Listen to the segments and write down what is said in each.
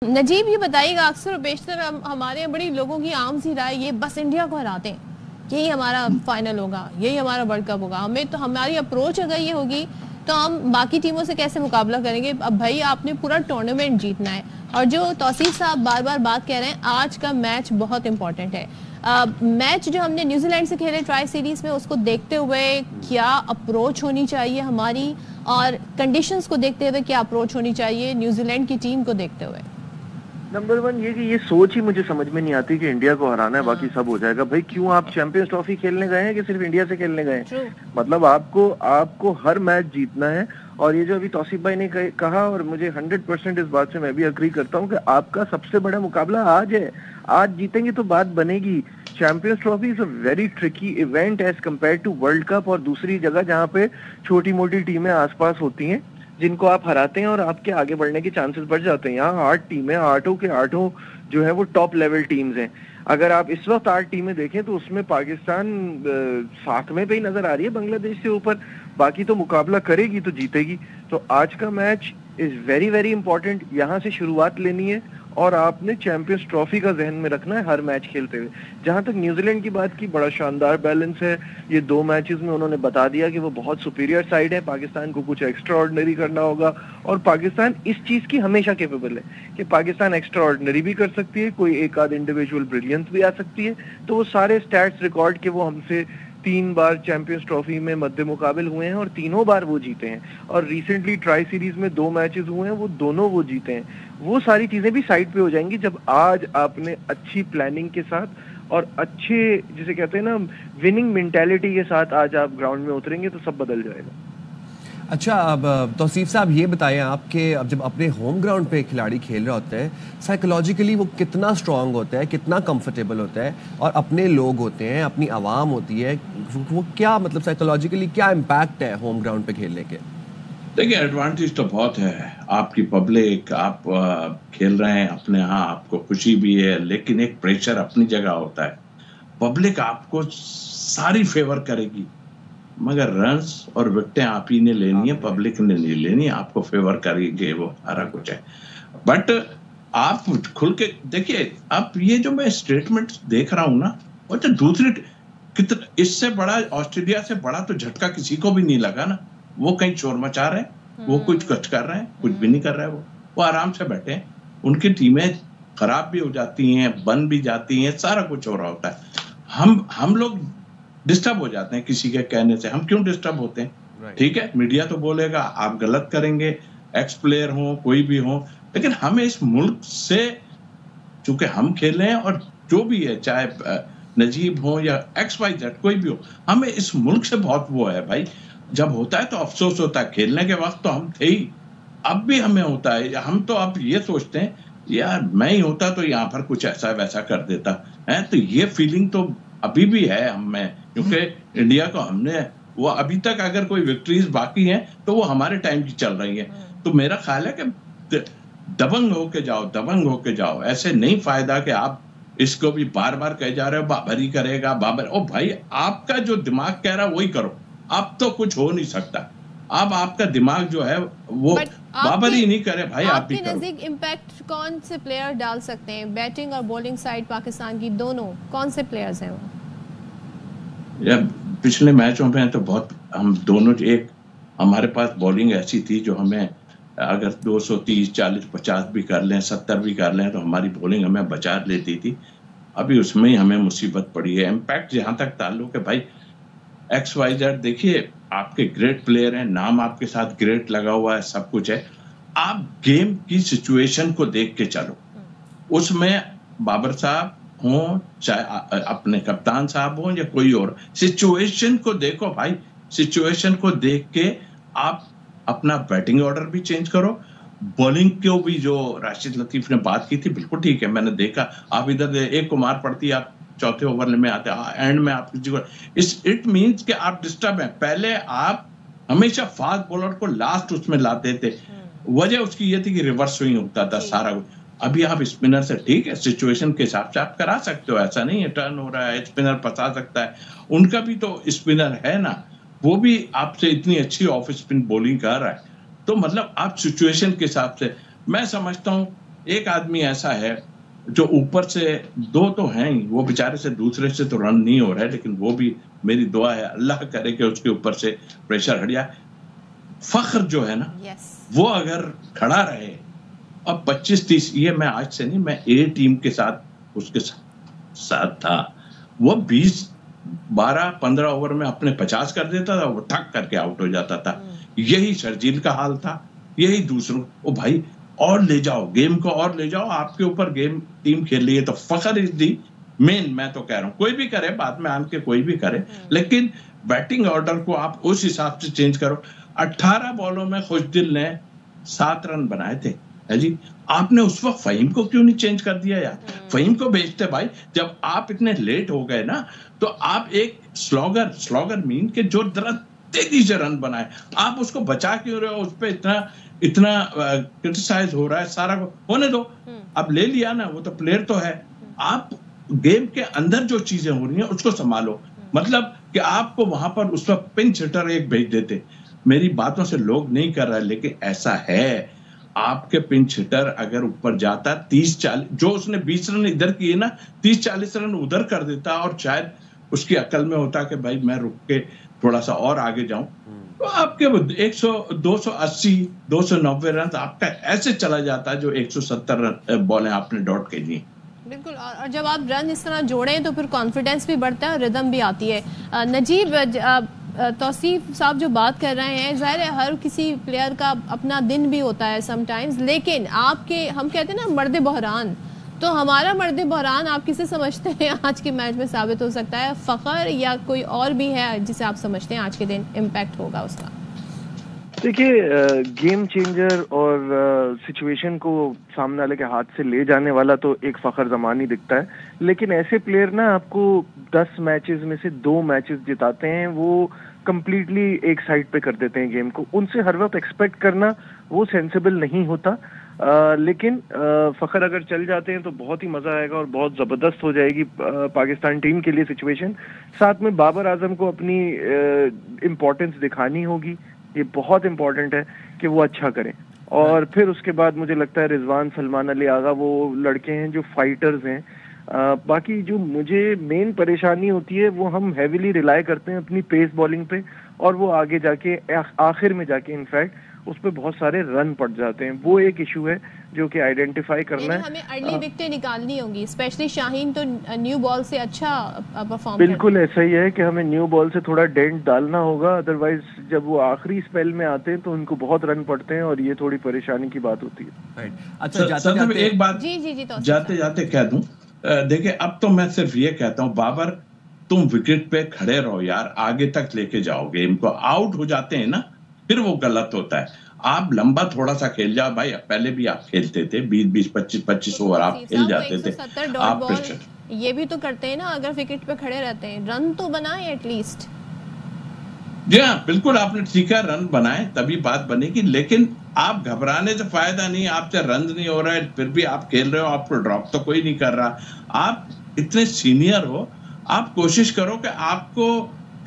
नजीब, ये बताइएगा, अक्सर और बेशतर हमारे बड़ी लोगों की आम सी राय ये बस इंडिया को हराते हैं, यही हमारा फाइनल होगा, यही हमारा वर्ल्ड कप होगा। हमें तो हमारी अप्रोच अगर ये होगी तो हम बाकी टीमों से कैसे मुकाबला करेंगे। अब भाई आपने पूरा टूर्नामेंट जीतना है, और जो तौसीफ साहब बार बार बात कह रहे हैं, आज का मैच बहुत इंपॉर्टेंट है। मैच जो हमने न्यूजीलैंड से खेले ट्राई सीरीज में, उसको देखते हुए क्या अप्रोच होनी चाहिए हमारी, और कंडीशंस को देखते हुए क्या अप्रोच होनी चाहिए न्यूजीलैंड की टीम को देखते हुए। नंबर वन ये कि ये सोच ही मुझे समझ में नहीं आती कि इंडिया को हराना है बाकी सब हो जाएगा। भाई क्यों आप चैंपियंस ट्रॉफी खेलने गए हैं कि सिर्फ इंडिया से खेलने गए हैं? मतलब आपको हर मैच जीतना है। और ये जो अभी तौसीफ भाई ने कहा, और मुझे 100% इस बात से मैं भी अग्री करता हूँ कि आपका सबसे बड़ा मुकाबला आज है। आज जीतेंगे तो बात बनेगी। Champions trophy is a very tricky event as compare to world cup और दूसरी जगह जहाँ पे छोटी मोटी टीमें आसपास होती हैं जिनको आप हराते हैं और आपके आगे बढ़ने के चांसेस बढ़ जाते हैं। यहाँ 8 टीमें, 8 के 8 जो है वो टॉप लेवल टीम्स हैं। अगर आप इस वक्त 8 टीमें देखें तो उसमें पाकिस्तान 7वें पे ही नजर आ रही है बांग्लादेश से ऊपर। बाकी तो मुकाबला करेगी तो जीतेगी। तो आज का match is very very important. यहाँ से शुरुआत लेनी है और आपने चैंपियंस ट्रॉफी का जहन में रखना है हर मैच खेलते हुए। जहां तक न्यूजीलैंड की बात की, बड़ा शानदार बैलेंस है। ये 2 मैचेस में उन्होंने बता दिया कि वो बहुत सुपीरियर साइड है। पाकिस्तान को कुछ एक्स्ट्रा ऑर्डिनरी करना होगा, और पाकिस्तान इस चीज की हमेशा कैपेबल है कि पाकिस्तान एक्स्ट्रा ऑर्डिनरी भी कर सकती है, कोई एक आध इंडिविजुअल ब्रिलियंस भी आ सकती है। तो वो सारे स्टैट्स रिकॉर्ड के वो हमसे 3 बार चैंपियंस ट्रॉफी में मद्दे मुकाबिल हुए हैं और तीनों बार वो जीते हैं। और रिसेंटली ट्राई सीरीज में 2 मैचेस हुए हैं, वो दोनों वो जीते हैं। वो सारी चीजें भी साइड पे हो जाएंगी जब आज आपने अच्छी प्लानिंग के साथ और अच्छे, जिसे कहते हैं ना, विनिंग मेंटालिटी के साथ आज आप ग्राउंड में उतरेंगे तो सब बदल जाएगा। अच्छा, अब तौसीफ साहब ये बताएं, आपके अब जब अपने होम ग्राउंड पे खिलाड़ी खेल रहे होते हैं, साइकोलॉजिकली वो कितना स्ट्रांग होता है, कितना कंफर्टेबल होता है, और अपने लोग होते हैं, अपनी आवाम होती है, वो क्या मतलब साइकोलॉजिकली क्या इम्पैक्ट है होम ग्राउंड पे खेलने के? देखिए, एडवांटेज तो बहुत है। आपकी पब्लिक, आप खेल रहे हैं अपने यहाँ, आपको खुशी भी है, लेकिन एक प्रेशर अपनी जगह होता है। पब्लिक आपको सारी फेवर करेगी, मगर रन्स और विकेटें आप ही ने लेनी है, पब्लिक ने नहीं लेनी। आपको फेवर करेंगे वो सारा कुछ है। बट आप खुल के देखिए, अब ये जो मैं स्टेटमेंट देख रहा हूं ना, वो तो दूसरी कितना इससे बड़ा, ऑस्ट्रेलिया से बड़ा तो झटका किसी को भी नहीं लगा ना। वो कहीं शोर मचा रहे हैं, वो कुछ कर रहे हैं, कुछ भी नहीं कर रहे हैं। वो आराम से बैठे हैं। उनकी टीमें खराब भी हो जाती हैं, बन भी जाती हैं, सारा कुछ हो रहा होता है। हम लोग डिस्टर्ब हो जाते हैं किसी के कहने से। हम क्यों डिस्टर्ब होते हैं? ठीक है, मीडिया तो बोलेगा, आप गलत करेंगे, एक्स प्लेयर हो, कोई भी हो, लेकिन हमें इस मुल्क से, चूंकि हम खेले हैं, और जो भी है, चाहे नजीब हो या XYZ कोई भी हो, हमें इस मुल्क से बहुत वो है भाई। जब होता है तो अफसोस होता है। खेलने के वक्त तो हम थे ही, अब भी हमें होता है। हम तो अब ये सोचते हैं, यार मैं ही होता तो यहाँ पर कुछ ऐसा वैसा कर देता है। तो ये फीलिंग तो अभी भी है हमें, क्योंकि इंडिया को हमने वो अभी तक, अगर कोई विक्ट्रीज बाकी हैं तो वो हमारे टाइम की चल रही है। तो मेरा ख्याल है कि दबंग होके जाओ, दबंग होके जाओ। ऐसे नहीं फायदा कि आप इसको भी बार बार कह जा रहे हो बाबर ही करेगा, बाबर। ओ भाई, आपका जो दिमाग कह रहा है वही करो। अब तो कुछ हो नहीं सकता। अब आपका दिमाग जो है वो बाबर ही नहीं करे भाई, आप भी करो। आपके नजदीक इम्पैक्ट कौन से प्लेयर डाल सकते हैं? बैटिंग और बॉलिंग साइड पाकिस्तान की दोनों, कौन से प्लेयर्स हैं वो? या पिछले मैचों में तो बहुत, हम दोनों, एक हमारे पास बॉलिंग ऐसी थी जो हमें, अगर 230, 40, 50 भी कर लें, 70 भी कर लें, तो हमारी बॉलिंग हमें बचा लेती थी। अभी उसमें ही हमें मुसीबत पड़ी है। इम्पैक्ट जहां तक ताल्लुक है भाई, XYZ, देखिए आपके ग्रेट प्लेयर हैं, नाम आपके साथ ग्रेट लगा हुआ है, सब कुछ है। आप गेम की सिचुएशन को देख के चलो। उसमें बाबर साहब हो, चाहे अपने कप्तान साहब हो या कोई और, सिचुएशन को देखो भाई। सिचुएशन को देख के आप अपना बैटिंग ऑर्डर भी चेंज करो। बॉलिंग को भी, जो राशिद लतीफ ने बात की थी, बिल्कुल ठीक है, मैंने देखा। आप इधर एक को मार पड़ती, आप चौथे ओवर में आते, एंड में आप किसी को, इट मींस कि आप डिस्टर्ब हैं। पहले आप हमेशा फास्ट बॉलर को लास्ट उसमें लाते थे। वजह उसकी ये थी कि रिवर्स स्विंग होता था सारा कुछ। अभी आप स्पिनर से, ठीक है, सिचुएशन के हिसाब से आप करा सकते हो, ऐसा नहीं है टर्न हो रहा है स्पिनर फंसा सकता है। उनका भी तो स्पिनर है ना, वो भी आपसे इतनी अच्छी ऑफ स्पिन बॉलिंग कर रहा है। तो मतलब आप सिचुएशन के हिसाब से, मैं समझता हूं एक आदमी ऐसा है जो ऊपर से, दो तो हैं ही, वो बेचारे से दूसरे से तो रन नहीं हो रहा है, लेकिन वो भी मेरी दुआ है अल्लाह करे कि उसके ऊपर से प्रेशर हट जाए। फख्र जो है ना, वो अगर खड़ा रहे, अब 25-30, ये मैं आज से नहीं, मैं ए टीम के साथ उसके साथ था, वो 20-12-15 ओवर में अपने 50 कर देता था, वो ठक करके आउट हो जाता था। यही शर्जील का हाल था, यही दूसरों को, भाई और ले जाओ, गेम को और ले जाओ, आपके ऊपर गेम टीम खेल रही है, तो फख्र इज दी मेन। मैं तो कह रहा हूं कोई भी करे, बाद में आन के कोई भी करे, लेकिन बैटिंग ऑर्डर को आप उस हिसाब से चेंज करो। 18 बॉलों में खुशदिल ने 7 रन बनाए थे, है जी, आपने उस वक्त फहीम को क्यों नहीं चेंज कर दिया यार? फहीम को भेजते भाई, जब आप इतने लेट हो गए ना, तो आप एक स्लॉगर मीन के जो जरा तेजी से रन बनाए, आप उसको बचा क्यों रहे हो? उस पर इतना क्रिटिसाइज हो रहा है, सारा होने दो, अब ले लिया ना, वो तो प्लेयर तो है। आप गेम के अंदर जो चीजें हो रही हैं उसको संभालो, मतलब कि आपको वहां पर उस वक्त पिंच हिटर एक भेज देते। मेरी बातों से लोग नहीं कर रहा है, लेकिन ऐसा है, आपके पिंच हिटर अगर ऊपर जाता 30-40, जो उसने 20 रन इधर किए ना, 30-40 रन उधर कर देता, और शायद उसकी अकल में होता कि भाई मैं रुक के थोड़ा सा और आगे जाऊं, तो आपके 100, 280, 290 रन आपका ऐसे चला जाता है, जो 170 रन बॉलें आपने डॉट के दी। बिल्कुल, और जब आप रन इस तरह जोड़ें तो फिर कॉन्फिडेंस भी बढ़ता है और रिदम भी आती है। नजीब, तौसीफ साहब जो बात कर रहे हैं, जाहिर है हर किसी प्लेयर का अपना दिन भी होता है समटाइम्स, लेकिन आपके, हम कहते हैं ना मर्द बहरान, तो हमारा मर्द बहरान आप किसे समझते हैं आज के मैच में साबित हो सकता है? फखर या कोई और भी है जिसे आप समझते हैं आज के दिन इम्पैक्ट होगा उसका? देखिए, गेम चेंजर और सिचुएशन को सामने वाले के हाथ से ले जाने वाला तो एक फखर जमान ही दिखता है, लेकिन ऐसे प्लेयर ना आपको 10 मैचेस में से 2 मैचेस जिताते हैं, वो कंप्लीटली एक साइड पे कर देते हैं गेम को। उनसे हर वक्त एक्सपेक्ट करना वो सेंसिबल नहीं होता, लेकिन फखर अगर चल जाते हैं तो बहुत ही मजा आएगा और बहुत जबरदस्त हो जाएगी पाकिस्तान टीम के लिए सिचुएशन। साथ में बाबर आजम को अपनी इम्पोर्टेंस दिखानी होगी, ये बहुत इम्पोर्टेंट है कि वो अच्छा करें। और फिर उसके बाद मुझे लगता है रिजवान, सलमान अली आगा वो लड़के हैं जो फाइटर्स हैं। बाकी जो मुझे मेन परेशानी होती है वो हम हैवीली रिलाई करते हैं अपनी पेस बॉलिंग पे, और वो आगे जाके आखिर में जाके इनफैक्ट उस पर बहुत सारे रन पड़ जाते हैं। वो एक इशू है जो कि आइडेंटिफाई करना है। हमें अर्ली विकेटें निकालनी होंगी, स्पेशली शाहीन तो न्यू बॉल से अच्छा परफॉर्म बिल्कुल ऐसा ही है कि हमें न्यू बॉल से थोड़ा डेंट डालना होगा, अदरवाइज जब वो आखिरी स्पेल में आते हैं तो उनको बहुत रन पड़ते हैं और ये थोड़ी परेशानी की बात होती है। अच्छा, जाते एक बात जाते जाते कह दूं, देखिए अब तो मैं सिर्फ ये कहता हूँ, बाबर तुम विकेट पे खड़े रहो यार, आगे तक लेके जाओ गेम को। आउट हो जाते हैं ना, फिर वो गलत होता है। आप लंबा थोड़ा सा खेल जाओ भाई, पहले भी आप खेलते थे 20-20, 25-25 ओवर आप खेल जाते थे। आप ये भी तो करते हैं ना, अगर विकेट पे खड़े रहते हैं, रन तो बनाए एटलीस्ट। जी हाँ, बिल्कुल आपने ठीक है, रन बनाए तभी बात बनेगी, लेकिन आप घबराने से फायदा नहीं, आपसे रन नहीं हो रहा है फिर भी आप खेल रहे हो, आपको ड्रॉप तो कोई नहीं कर रहा। आप इतने सीनियर हो, आप कोशिश करो कि आपको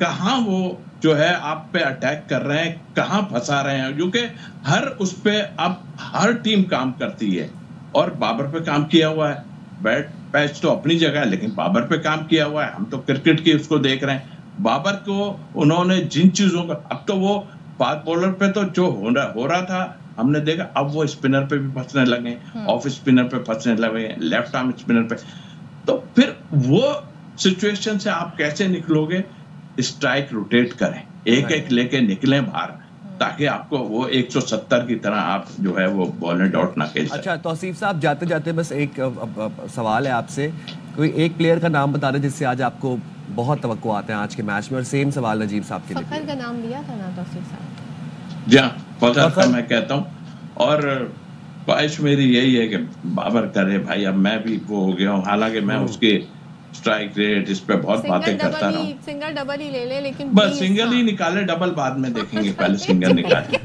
कहाँ वो जो है आप पे अटैक कर रहे हैं, कहाँ फंसा रहे हैं, क्योंकि हर उस पे अब हर टीम काम करती है, और बाबर पे काम किया हुआ है। बैट पैच तो अपनी जगह है, लेकिन बाबर पे काम किया हुआ है। हम तो क्रिकेट की उसको देख रहे हैं, बाबर को उन्होंने जिन चीजों का, अब तो वो फास्ट बॉलर पे तो जो हो रहा था हमने देखा, अब वो स्पिनर पे भी फंसने लगे, ऑफ स्पिनर पे फंसने लगे, लेफ्ट आर्म स्पिनर पे। तो फिर वो सिचुएशन से आप कैसे निकलोगे? स्ट्राइक रोटेट करें, एक एक लेके निकलें बाहर, ताकि आपको वो 170 की तरह आप जो है वो बॉल डॉट ना खेल। अच्छा तौसीफ साहब, जाते जाते बस एक सवाल है आपसे, कोई एक प्लेयर का नाम बता दें जिससे आज आपको बहुत तवक्को आते हैं आज के मैच में, और सेम सवाल नजीब साहब के लिए। फखर का नाम लिया था ना तौसीफ साहब? जी हाँ, फखर का मैं कहता हूँ, और ख्वाहिश मेरी यही है कि बाबर करे भाई। अब मैं भी वो हो गया हूँ, हालांकि मैं उसके स्ट्राइक रेट इस पे बहुत बातें करता रहा हूँ। सिंगल डबल ही ले ले, लेकिन बस सिंगल ही निकाले, डबल बाद में देखेंगे, पहले सिंगल निकाले।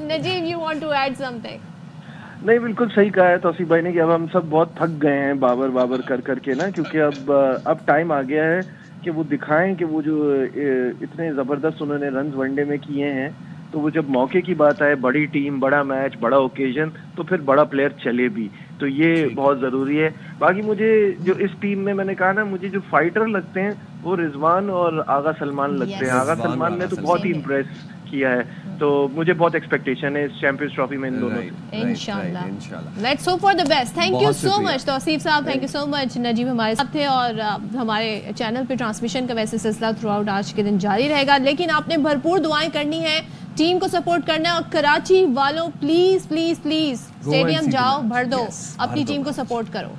Najeeb, you want to add something? नहीं, बिल्कुल सही कहा है तौसीफ भाई ने कि अब हम सब बहुत थक गए हैं बाबर कर करके ना, क्योंकि अब टाइम आ गया है कि वो दिखाएं कि वो जो इतने जबरदस्त उन्होंने रन वनडे में किए हैं, तो वो जब मौके की बात आए, बड़ी टीम, बड़ा मैच, बड़ा ओकेजन, तो फिर बड़ा प्लेयर चले भी। तो ये बहुत जरूरी है। बाकी मुझे जो इस टीम में मैंने कहा ना, मुझे जो फाइटर लगते हैं वो रिजवान और आगा सलमान लगते हैं। आगा सलमान ने तो बहुत ही इम्प्रेस किया है, तो मुझे बहुत एक्सपेक्टेशन है इस चैंपियंस ट्रॉफी में इन दोनों से। इंशाल्लाह, let's hope for the best. Thank you so much Tauseef साहब, thank you so much. Najeeb हमारे साथ थे और हमारे चैनल पे ट्रांसमिशन का वैसे सिलसिला थ्रू आउट आज के दिन जारी रहेगा, लेकिन आपने भरपूर दुआएं करनी है, टीम को सपोर्ट करना है और कराची वालों प्लीज प्लीज प्लीज स्टेडियम जाओ, भर दो, अपनी टीम को सपोर्ट करो।